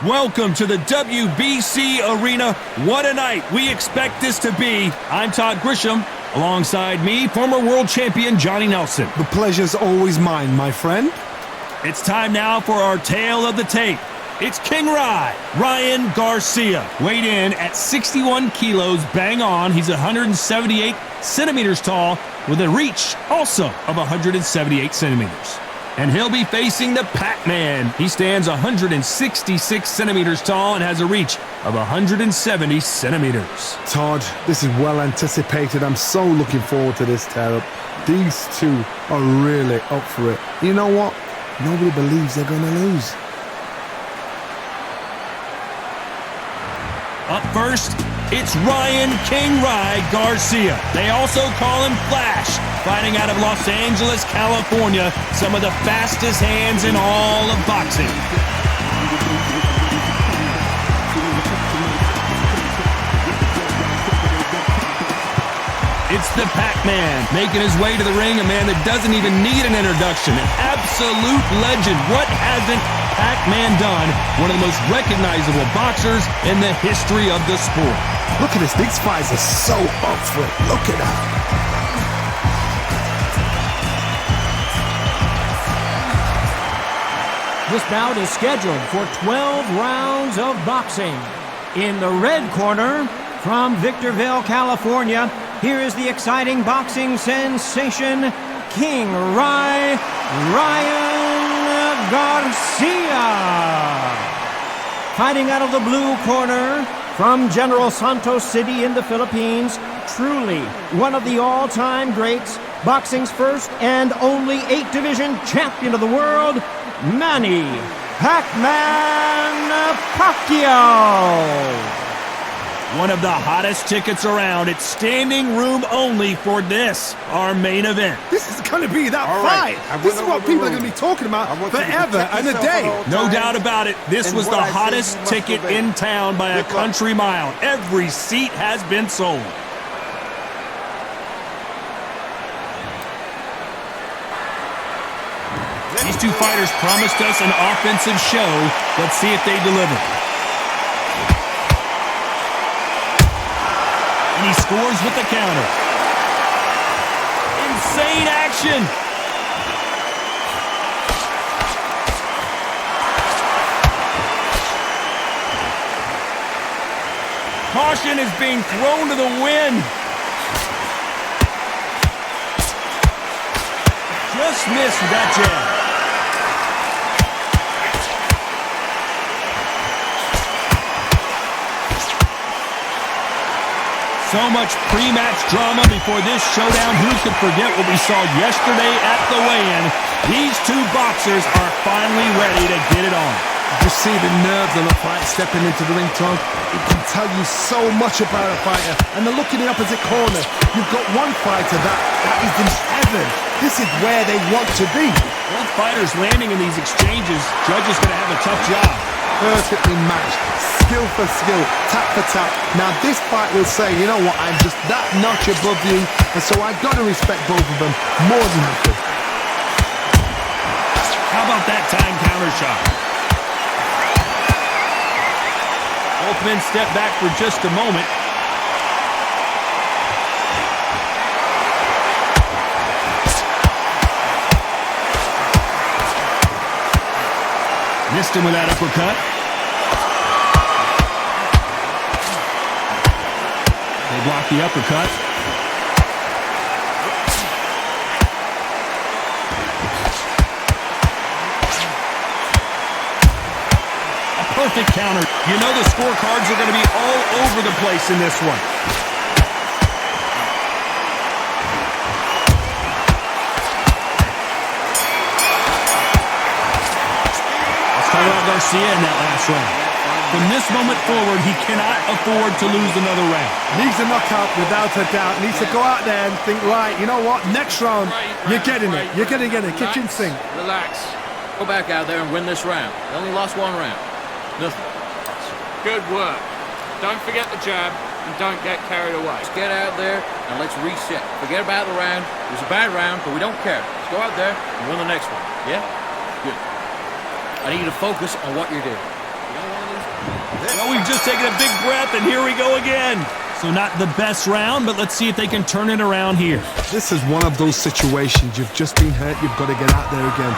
Welcome to the WBC Arena. What a night we expect this to be. I'm Todd Grisham. Alongside me, former world champion Johnny Nelson. The pleasure's always mine, my friend. It's time now for our tale of the tape. It's King Ryan Garcia. Weighed in at 61 kilos, bang on. He's 178 centimeters tall with a reach also of 178 centimeters. And he'll be facing the Pac-Man. He stands 166 centimeters tall and has a reach of 170 centimeters. Todd, this is well anticipated. I'm so looking forward to this tear-up. These two are really up for it. You know what? Nobody believes they're going to lose. Up first, it's Ryan Garcia. They also call him Flash. Fighting out of Los Angeles, California, some of the fastest hands in all of boxing. It's the Pac-Man, making his way to the ring, a man that doesn't even need an introduction, an absolute legend. What hasn't Pac-Man done? One of the most recognizable boxers in the history of the sport. Look at this, these fights are so up for it. Look at that. This bout is scheduled for 12 rounds of boxing. In the red corner, from Victorville, California, here is the exciting boxing sensation, King Ryan Garcia. Fighting out of the blue corner, from General Santos City in the Philippines, truly one of the all-time greats, boxing's first and only 8-division champion of the world, Manny Pacquiao. One of the hottest tickets around. It's standing room only for this, our main event. This is going to be that fight. This is what people are going to be talking about forever and a day. No doubt about it. This was the hottest ticket in town by a country mile. Every seat has been sold. These two fighters promised us an offensive show. Let's see if they deliver. And he scores with the counter. Insane action. Caution is being thrown to the wind. Just missed with that jab. So much pre-match drama before this showdown. Who could forget what we saw yesterday at the weigh-in? These two boxers are finally ready to get it on. You see the nerves of the fight stepping into the ring, Todd. It can tell you so much about a fighter. And the look in the opposite corner. You've got one fighter that is in heaven. This is where they want to be. Both fighters landing in these exchanges. Judges going to have a tough job. Perfectly matched. Skill for skill, tap for tap. Now this fight will say, you know what, I'm just that notch above you, and so I've got to respect both of them more than happy. How about that time counter shot? Both men step back for just a moment. Missed him with that uppercut. They block the uppercut. A perfect counter. You know the scorecards are going to be all over the place in this one. Let's talk about Garcia in that last round. From this moment forward, he cannot afford to lose another round. Needs a knockout without a doubt. Needs to go out there and think, right, you know what, next round, you're getting it. You're going to get it. Kitchen sink. Relax. Go back out there and win this round. They only lost one round. Nothing. Good work. Don't forget the jab and don't get carried away. Let's get out there and let's reset. Forget about the round. It was a bad round, but we don't care. Let's go out there and win the next one. Yeah? Good. I need you to focus on what you're doing. You don't want to lose Well, we've just taken a big breath, and here we go again. So not the best round, but let's see if they can turn it around here. This is one of those situations. You've just been hurt. You've got to get out there again.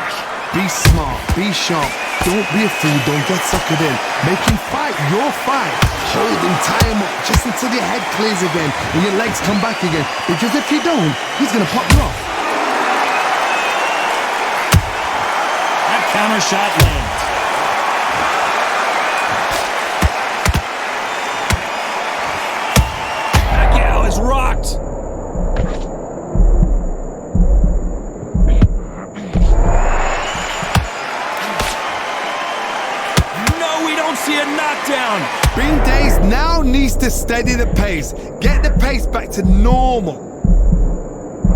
Be smart. Be sharp. Don't be a fool. Don't get suckered in. Make him fight your fight. Hold him, tie him up just until your head clears again and your legs come back again. Because if you don't, he's going to pop you off. That counter shot lands. Pacquiao is rocked. No, we don't see a knockdown. Bing Days now needs to steady the pace. Get the pace back to normal.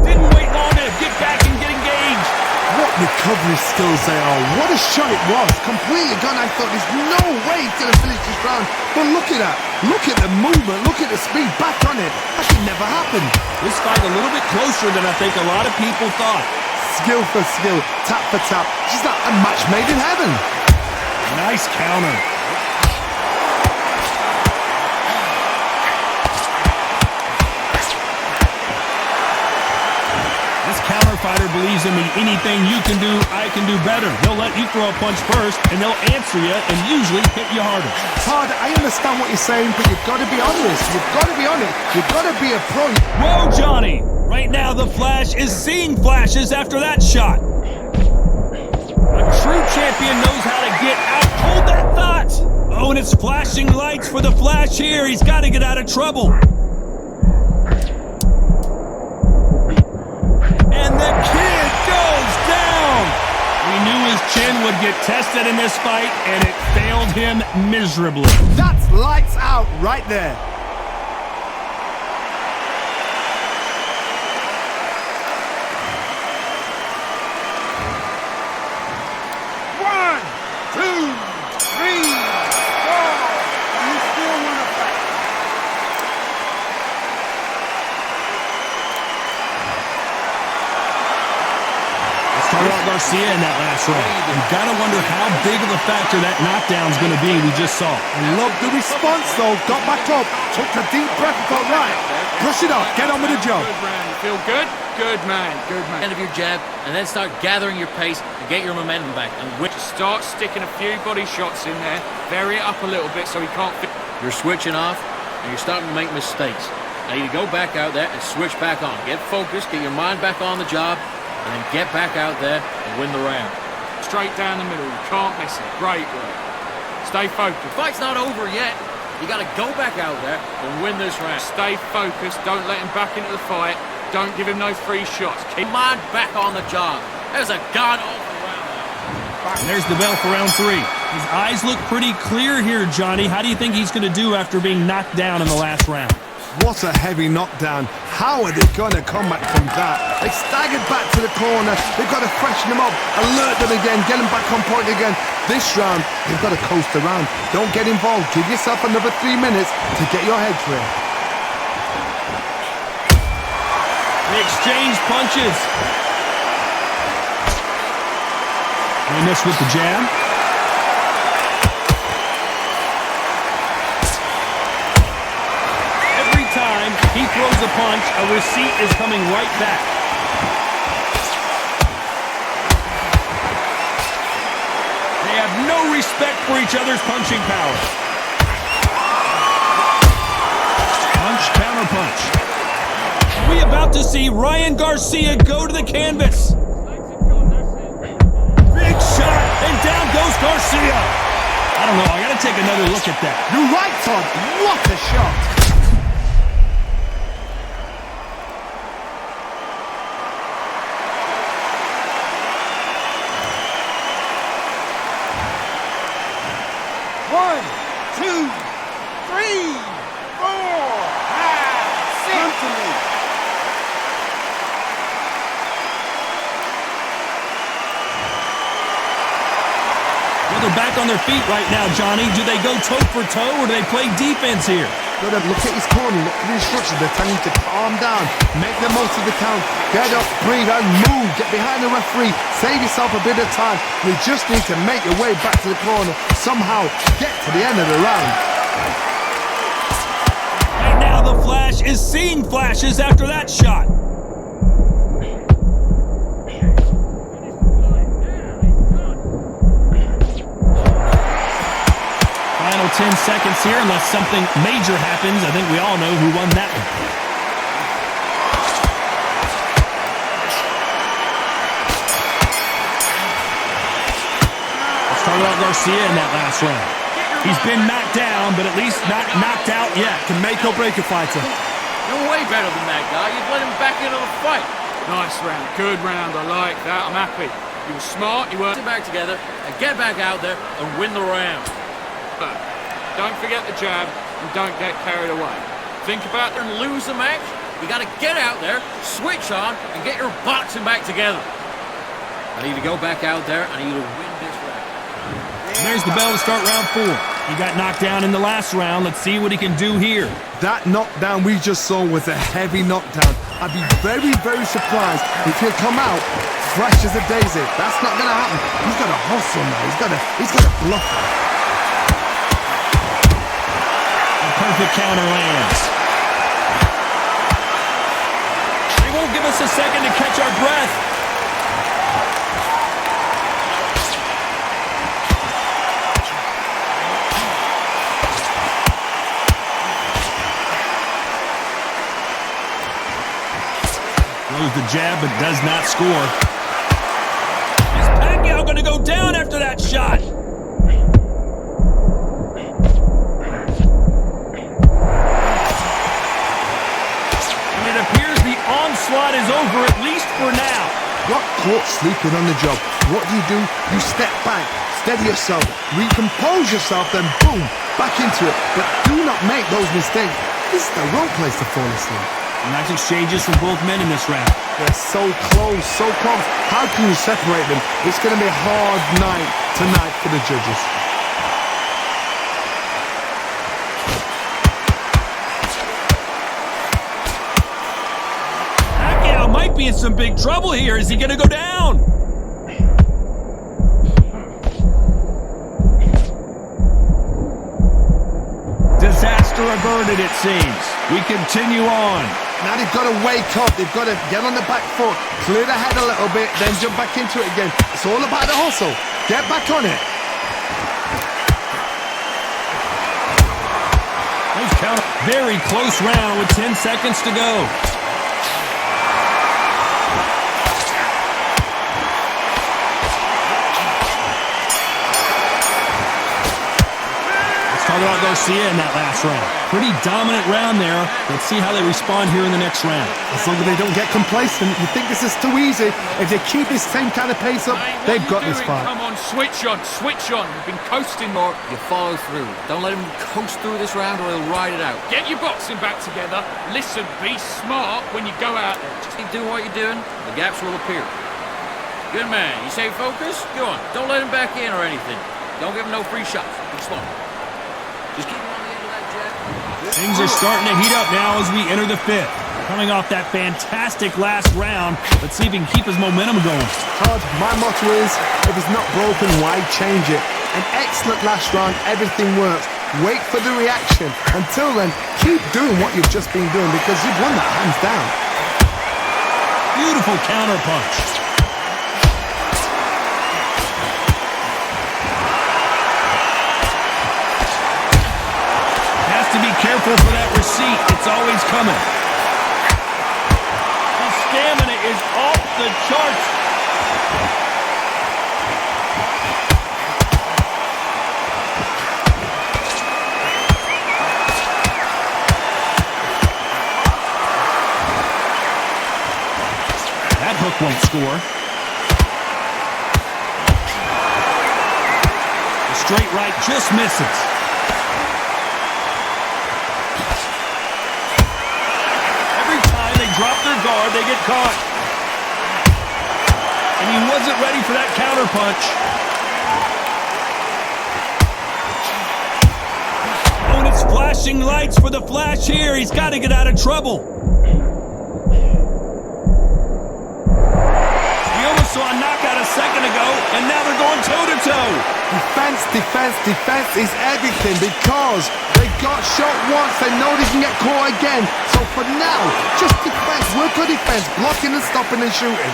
Didn't wait long to get back and get engaged. What recovery skills they are. What a shot it was. Completely gone. I thought there's no way he's going to finish this round. But look at that. Look at the movement. Look at the speed. Back on it. That could never happen. This fight a little bit closer than I think a lot of people thought. Skill for skill. Tap for tap. Just like a match made in heaven. Nice counter. This counter fighter believes in me. Anything you can do, I can do better. They'll let you throw a punch first, and they'll answer you and usually hit you harder. Todd, I understand what you're saying, but you've got to be honest. You've got to be honest. You've got to be a pro. Whoa, Johnny! Right now, the Flash is seeing flashes after that shot. A true champion knows how to get out. Hold that thought! Oh, and it's flashing lights for the Flash here. He's got to get out of trouble. And the kid goes down! We knew his chin would get tested in this fight, and it failed him miserably. That's lights out right there. Garcia in that last round. You gotta wonder how big of a factor that knockdown's gonna be we just saw. I love the response though. Got back up, took a deep breath, got right. Brush it off, get on with the job. Good round. Feel good? Good man, good man. End of your jab, and then start gathering your pace and get your momentum back. And Just start sticking a few body shots in there. Vary it up a little bit so he can't fit. you're switching off, and you're starting to make mistakes. Now you go back out there and switch back on. Get focused, get your mind back on the job, and then get back out there and win the round. Straight down the middle. You can't miss it. Great work. Stay focused. The fight's not over yet. You got to go back out there and win this round. Stay focused. Don't let him back into the fight. Don't give him no free shots. Keep mind back on the job. There's a god-awful round. And there's the bell for round 3. His eyes look pretty clear here, Johnny. How do you think he's going to do after being knocked down in the last round? What a heavy knockdown. How are they going to come back from that? They staggered back to the corner. They've got to freshen them up, alert them again, get them back on point again. This round, they've got to coast around. Don't get involved. Give yourself another 3 minutes to get your head clear. They exchange punches. They miss with the jab. Every time he throws a punch, a receipt is coming right back. They have no respect for each other's punching power. Punch, counter punch. Are we about to see Ryan Garcia go to the canvas? Big shot, and down goes Garcia. I don't know, I gotta take another look at that. You're right, Todd. What a shot. One, two, three, four, five, six. Come to me. Well, they're back on their feet right now, Johnny. Do they go toe for toe or do they play defense here? Look at his corner, look at the instructions. They're telling you to calm down, make the most of the count, get up, breathe, and move. Get behind the referee, save yourself a bit of time. You just need to make your way back to the corner, somehow get to the end of the round. And now the Flash is seeing flashes after that shot. Final 10 seconds here, unless something major happens. I think we all know who won that one. Let's talk about Garcia in that last round. He's been knocked down, but at least not knocked out yet. Can make or break a fighter. You're way better than that guy. You've let him back into the fight. Nice round, good round, I like that, I'm happy. You were smart, you weren't... Sit back together and get back out there and win the round. But don't forget the jab and don't get carried away. Think about it. And lose the match, you got to get out there, switch on, and get your boxing back together. I need to go back out there, I need to win this round. There's the bell to start round 4. He got knocked down in the last round. Let's see what he can do here. That knockdown we just saw was a heavy knockdown. I'd be very, very surprised if he'll come out fresh as a daisy. That's not going to happen. He's got to hustle now. He's got to bluff. A perfect counter lands. They won't give us a second to catch our breath. Throws the jab, but does not score. Is Pacquiao going to go down after that shot? And it appears the onslaught is over, at least for now. Got caught sleeping on the job. What do? You step back, steady yourself, recompose yourself, then boom, back into it. But do not make those mistakes. This is the wrong place to fall asleep. Nice exchanges from both men in this round. They're so close, so close. How can you separate them? It's going to be a hard night tonight for the judges. Pacquiao might be in some big trouble here. Is he going to go down? Disaster averted, it seems. We continue on. Now they've got to wake up. They've got to get on the back foot, clear the head a little bit, then jump back into it again. It's all about the hustle. Get back on it. Very close round with 10 seconds to go. Talk about Garcia in that last round. Pretty dominant round there. Let's see how they respond here in the next round. As long as they don't get complacent, you think this is too easy. If they keep this same kind of pace up, they've got this fight. Come on, switch on, switch on. You've been coasting more. You follow through. Don't let him coast through this round or he'll ride it out. Get your boxing back together. Listen, be smart when you go out there. Just keep doing what you're doing. The gaps will appear. Good man. You say focus? Go on. Don't let him back in or anything. Don't give him no free shots. Be smart. Just keep him on the end of that jab. Things are starting to heat up now as we enter the 5th. Coming off that fantastic last round, let's see if he can keep his momentum going. Todd, my motto is, if it's not broken, why change it? An excellent last round, everything works. Wait for the reaction. Until then, keep doing what you've just been doing because you've won that hands down. Beautiful counter punch. To be careful for that receipt. It's always coming. His stamina is off the charts. That hook won't score. The straight right just misses. Drop their guard, they get caught. And he wasn't ready for that counter punch. flashing lights for the Flash here. He's got to get out of trouble. He almost saw a knockout a second ago, and now they're going toe-to-toe. Defense, defense, defense is everything because they got shot once. They know they can get caught again. So for now, just defense. Work on defense. Blocking and stopping and shooting.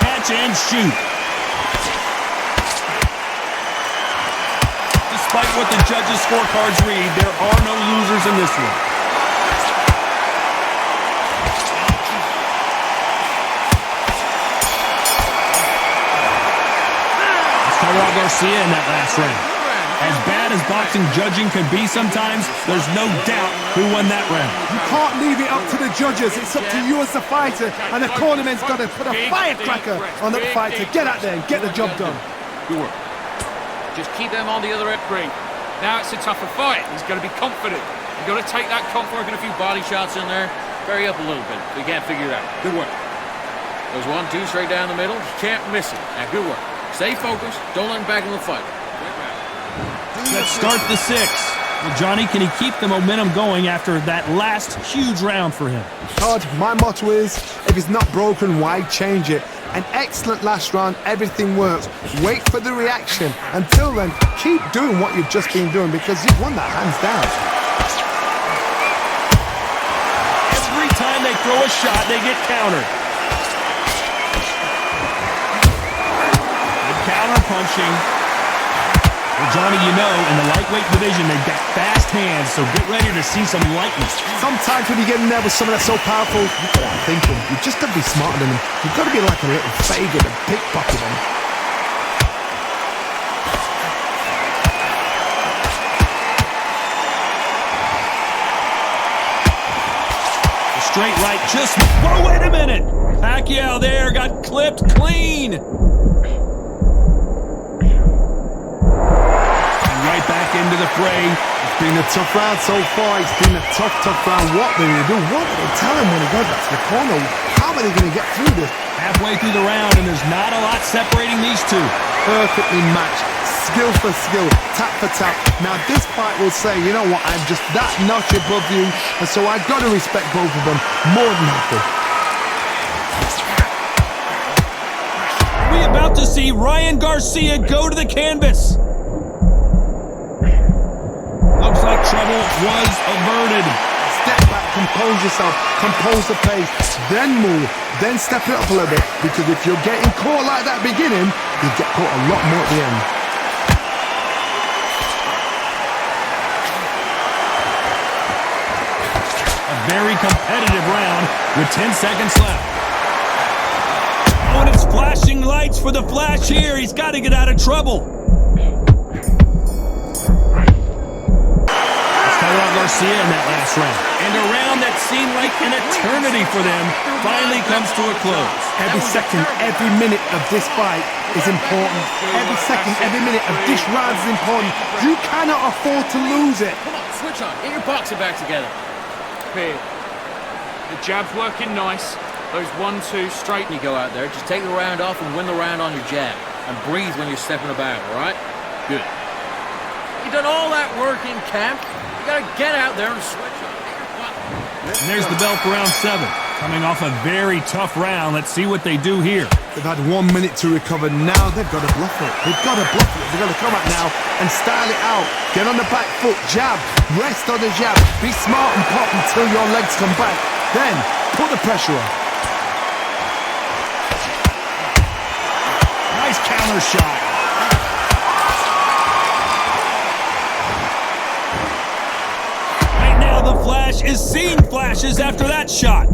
Catch and shoot. Despite what the judges' scorecards read, there are no losers in this one. Ryan Garcia in that last round. As bad as boxing judging can be sometimes, there's no doubt who won that round. You can't leave it up to the judges. It's up to you as the fighter, and the cornerman's got to put a firecracker on that fight to get out there and get the job done. Good work. Just keep them on the other end ring. Now it's a tougher fight. He's got to be confident. You've got to take that confidence. Working a few body shots in there. Vary up a little bit. We can't figure it out. Good work. There's 1, 2 straight down the middle. You can't miss it. Now, good work. Stay focused. Don't let him back in the fight. Let's start the 6th. Well, Johnny, can he keep the momentum going after that last huge round for him? Todd, my motto is, if it's not broken, why change it? An excellent last round, everything works. Wait for the reaction. Until then, keep doing what you've just been doing because you've won that hands down. Every time they throw a shot, they get countered. Counter punching. Well, Johnny, you know, in the lightweight division, they've got fast hands, so get ready to see some lightness. Sometimes when you get in there with someone that's so powerful, you've got to think him. You've just got to be smarter than him. You've got to be like a little faggot and pickpocket him. The straight right just... Whoa, wait a minute! Pacquiao there got clipped clean. Back into the fray. It's been a tough round so far. It's been a tough round. What do they do? What do they tell him when he goes back to the corner? How are they going to get through this? Halfway through the round, and there's not a lot separating these two. Perfectly matched. Skill for skill. Tap for tap. Now this fight will say, you know what, I'm just that notch above you, and so I've got to respect both of them more than happy. Are we about to see Ryan Garcia go to the canvas? Looks like trouble was averted. Step back, compose yourself, compose the pace, then move, then step it up a little bit. Because if you're getting caught like that beginning, you get caught a lot more at the end. A very competitive round with 10 seconds left. Oh, and it's flashing lights for the Flash here. He's got to get out of trouble. Garcia in that last round. And a round that seemed like an eternity for them finally comes to a close. Every second, every minute of this fight is important. Every second, every minute of this round is important. You cannot afford to lose it. Come on, switch on. Get your boxing back together. Here. The jab's working nice. Those 1-2 straight. You go out there, just take the round off and win the round on your jab. And breathe when you're stepping about, all right? Good. You've done all that work in camp. You gotta get out there and switch on. And there's the bell for round 7. Coming off a very tough round. Let's see what they do here. They've had 1 minute to recover. Now they've got to bluff it. They've got to bluff it. They've got to come out now and style it out. Get on the back foot, jab, rest on the jab. Be smart and pop until your legs come back. Then put the pressure on. Nice counter shot. The Flash is seeing flashes after that shot.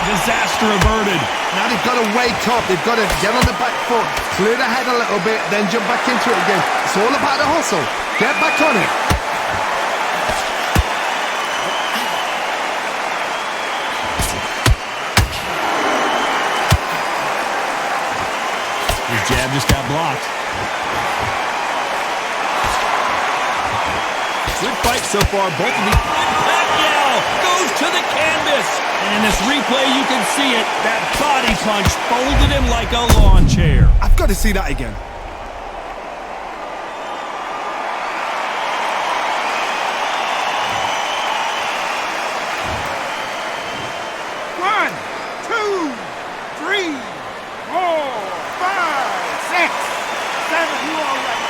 Disaster averted. Now they've got to wake up. They've got to get on the back foot, clear the head a little bit, then jump back into it again. It's all about the hustle. Get back on it. His jab just got blocked. Good fight so far, both of these. Pacquiao goes to the canvas. this replay, you can see it. That body punch folded him like a lawn chair. I've got to see that again. One, two, three, 4, 5, 6, 7. You all right?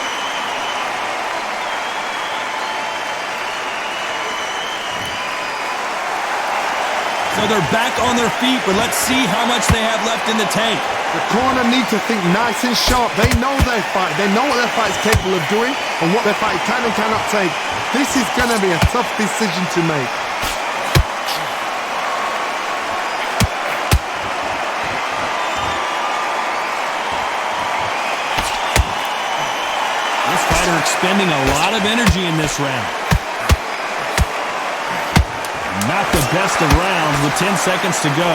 So they're back on their feet, but let's see how much they have left in the tank. The corner need to think nice and sharp. They know their fight. They know what their fight is capable of doing and what their fight can and cannot take. This is going to be a tough decision to make. This fighter expending a lot of energy in this round. Not the best of rounds with 10 seconds to go.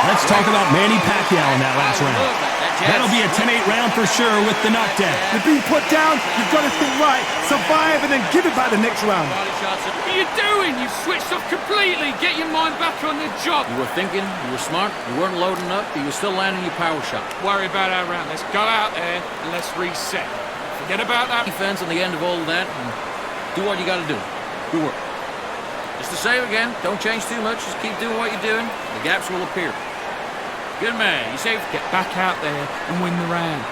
Let's talk about Manny Pacquiao in that last round. That'll be a 10-8 round for sure with the knockdown. You're being put down, you've got to think right, survive and then give it back the next round. What are you doing? You've switched off completely. Get your mind back on the job. You were thinking, you were smart, you weren't loading up, but you were still landing your power shot. Worry about our round. Let's go out there and let's reset. Forget about that. Defense on the end of all of that, and do what you got to do. Good work. Just the same again, don't change too much, just keep doing what you're doing. The gaps will appear. Good man, you safe? Get back out there and win the round.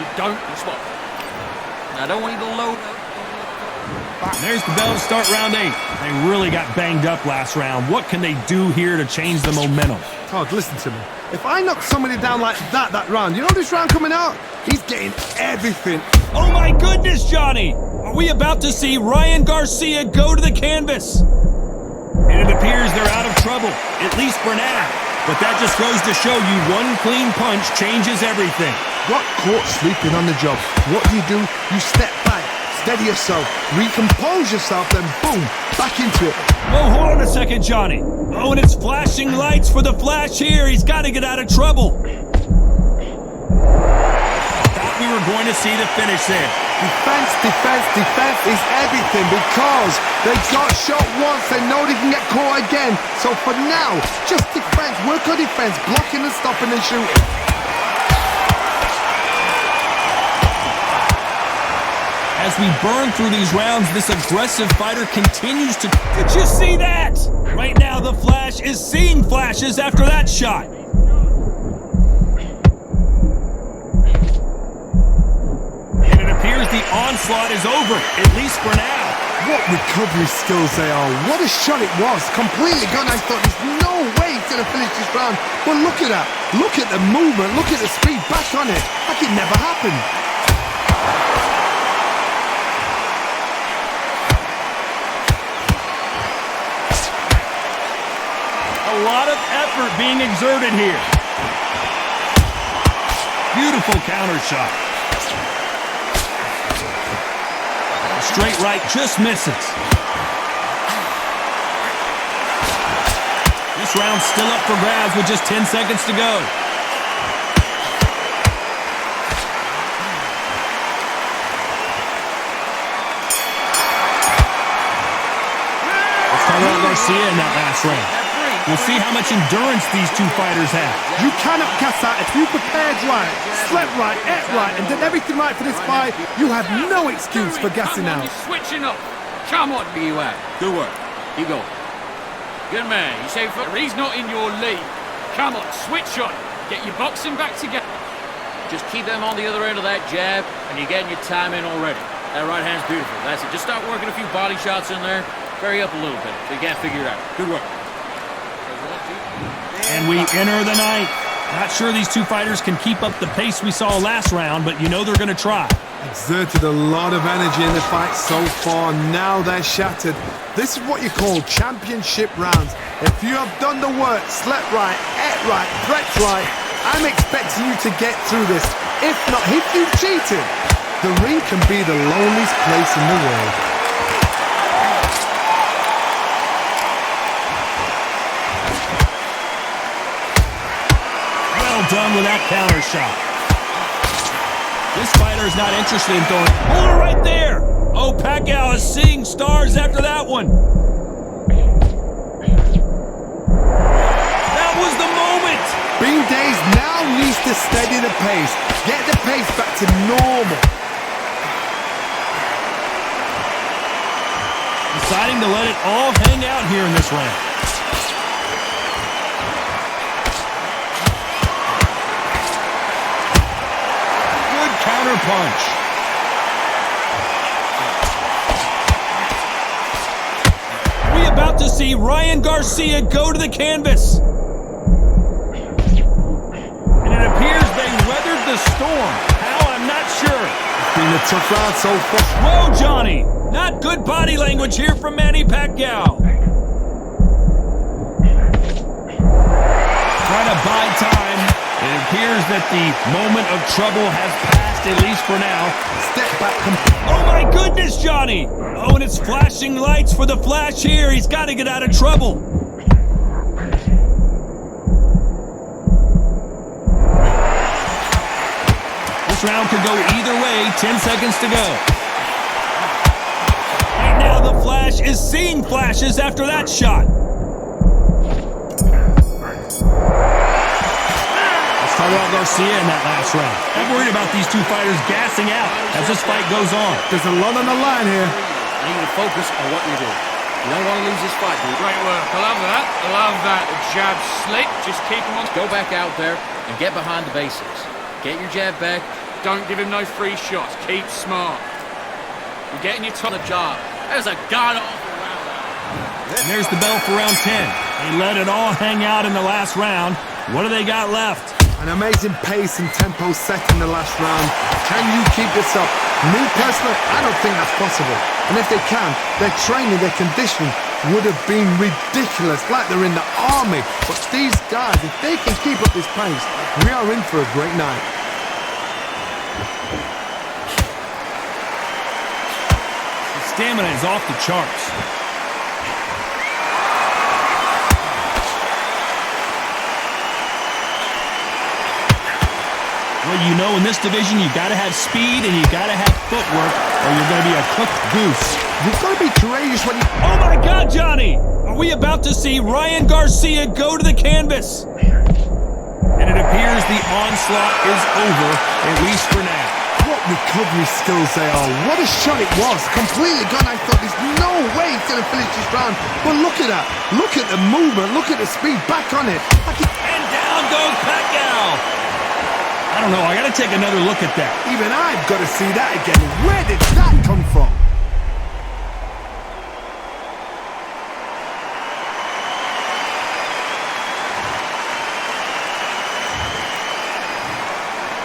You don't spot. Now I don't want you to load up. There's the bell to start round 8. They really got banged up last round. What can they do here to change the momentum? Todd, listen to me. If I knock somebody down like that round, you know this round coming out? He's getting everything. Oh my goodness, Johnny! Are we about to see Ryan Garcia go to the canvas? And it appears they're out of trouble, at least for now. But that just goes to show you one clean punch changes everything. Got caught sleeping on the job. What do? You step back, steady yourself, recompose yourself, then boom, back into it. Whoa, hold on a second, Johnny. Oh, and it's flashing lights for the Flash here. He's got to get out of trouble. Thought we were going to see the finish there. Defense, defense, defense is everything because they got shot once, they know they can get caught again. So for now, just defense, work on defense, blocking and stopping and shooting. As we burn through these rounds, this aggressive fighter continues to... Did you see that? Right now, the Flash is seeing flashes after that shot. And it appears the onslaught is over, at least for now. What recovery skills they are. What a shot it was. Completely gone. I thought there's no way he's going to finish this round. But look at that. Look at the movement. Look at the speed. Back on it. Like it never happened. A lot of effort being exerted here. Beautiful counter shot. Straight right just misses. This round's still up for grabs with just 10 seconds to go. Let's talk about Garcia in that last round. We'll see how much endurance these two fighters have. You cannot gas out. If you prepared right, slept right, ate right, and did everything right for this fight, you have no excuse for gassing out. You're switching up. Come on. Be you out. Good work. Keep going. Good man. You safe? He's not in your league. Come on, switch on. Get your boxing back together. Just keep them on the other end of that jab, and you're getting your time in already. That right hand's beautiful. That's it. Just start working a few body shots in there. Vary up a little bit so you can't figure it out. Good work. And we enter the ninth. Not sure these two fighters can keep up the pace we saw last round, but you know they're going to try. Exerted a lot of energy in the fight so far. Now they're shattered. This is what you call championship rounds. If you have done the work, slept right, ate right, prepped right, I'm expecting you to get through this. If not, if you've cheated, the ring can be the loneliest place in the world. Well done with that counter shot. This fighter is not interested in throwing. Hold it right there. Oh, Pacquiao is seeing stars after that one. That was the moment. Bean Days now needs to steady the pace. Get the pace back to normal. Deciding to let it all hang out here in this round. Good counter punch. We about to see Ryan Garcia go to the canvas. And it appears they weathered the storm. How, I'm not sure. It's been a tough round so far. Whoa, Johnny. Not good body language here from Manny Pacquiao. Trying to buy time. It appears that the moment of trouble has passed, at least for now. Step back. Oh my goodness, Johnny! Oh, and it's flashing lights for the flash here. He's got to get out of trouble. This round could go either way. 10 seconds to go. Right now, the Flash is seeing flashes after that shot. Let's talk about Garcia in that last round. I'm worried about these two fighters gassing out as this fight goes on. There's a lot on the line here. I need you to focus on what you're doing. You don't want to lose this fight, dude. Great work. I love that. I love that. The jab slick. Just keep him on. Go back out there and get behind the basics. Get your jab back. Don't give him no free shots. Keep smart. You're getting your top On the job. That was a god-awful round. And there's the bell for round 10. They let it all hang out in the last round. What do they got left? An amazing pace and tempo set in the last round. Can you keep this up? Me personally, I don't think that's possible. And if they can, their training, their conditioning would have been ridiculous, like they're in the army. But these guys, if they can keep up this pace, we are in for a great night. Stamina is off the charts. Well, you know, in this division, you got to have speed and you got to have footwork, or you're going to be a cooked goose. You've got to be courageous when you... Oh my God, Johnny! Are we about to see Ryan Garcia go to the canvas? And it appears the onslaught is over, at least for now. What recovery skills they are. What a shot it was. Completely gone. I thought there's no way he's going to finish this round. But look at that. Look at the movement. Look at the speed. Back on it. And down goes Pacquiao. I don't know. I got to take another look at that. Even I've got to see that again. Where did that come from?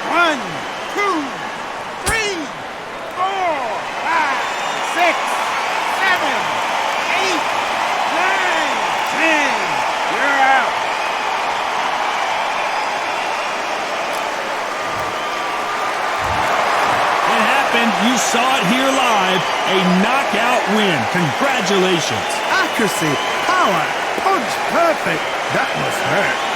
One, two, three, 4, 5, 6, 7, 8, 9, 10. You're out. It happened. You saw it here live. A knockout win. Congratulations. Accuracy, power, punch, perfect. That must hurt.